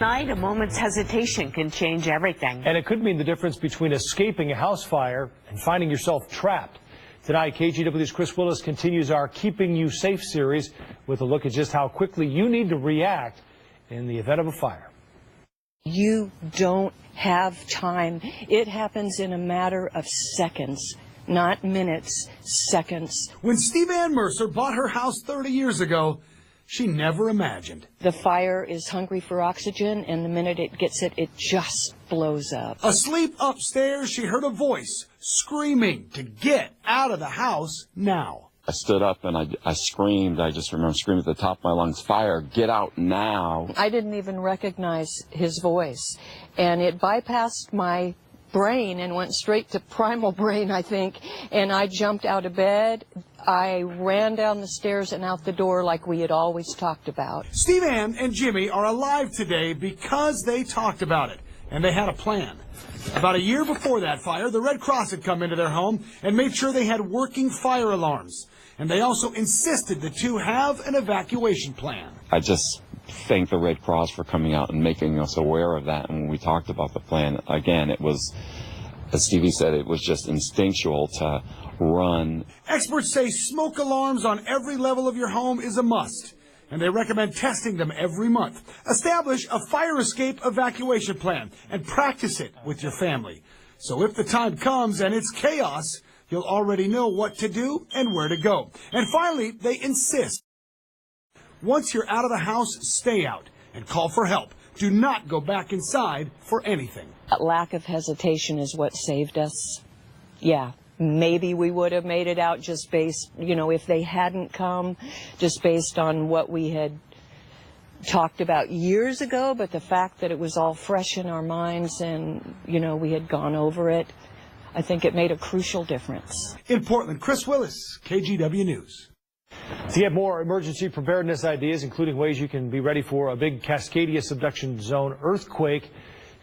Night, a moment's hesitation can change everything. And it could mean the difference between escaping a house fire and finding yourself trapped. Tonight, KGW's Chris Willis continues our Keeping You Safe series with a look at just how quickly you need to react in the event of a fire. You don't have time. It happens in a matter of seconds, not minutes, seconds. When Steve Ann Mercer bought her house 30 years ago, she never imagined. The fire is hungry for oxygen, and the minute it gets it, it just blows up. Asleep upstairs, she heard a voice screaming to get out of the house now. I stood up and I screamed. I just remember screaming at the top of my lungs, "Fire, get out now." I didn't even recognize his voice, and it bypassed my brain and went straight to primal brain, I think, and I jumped out of bed. I ran down the stairs and out the door like we had always talked about. Steve Ann and Jimmy are alive today because they talked about it, and they had a plan. About a year before that fire, the Red Cross had come into their home and made sure they had working fire alarms. And they also insisted the two have an evacuation plan. I just thank the Red Cross for coming out and making us aware of that. And when we talked about the plan, again, it was, as Stevie said, it was just instinctual to run. Experts say smoke alarms on every level of your home is a must, and they recommend testing them every month. Establish a fire escape evacuation plan and practice it with your family. So if the time comes and it's chaos, you'll already know what to do and where to go. And finally, they insist. Once you're out of the house, stay out and call for help. Do not go back inside for anything. That lack of hesitation is what saved us. Yeah, maybe we would have made it out just based, if they hadn't come, just based on what we had talked about years ago. But the fact that it was all fresh in our minds and, we had gone over it, I think it made a crucial difference. In Portland, Chris Willis, KGW News. To get more emergency preparedness ideas, including ways you can be ready for a big Cascadia subduction zone earthquake,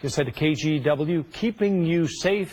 just head to KGW, keepingyousafe.org.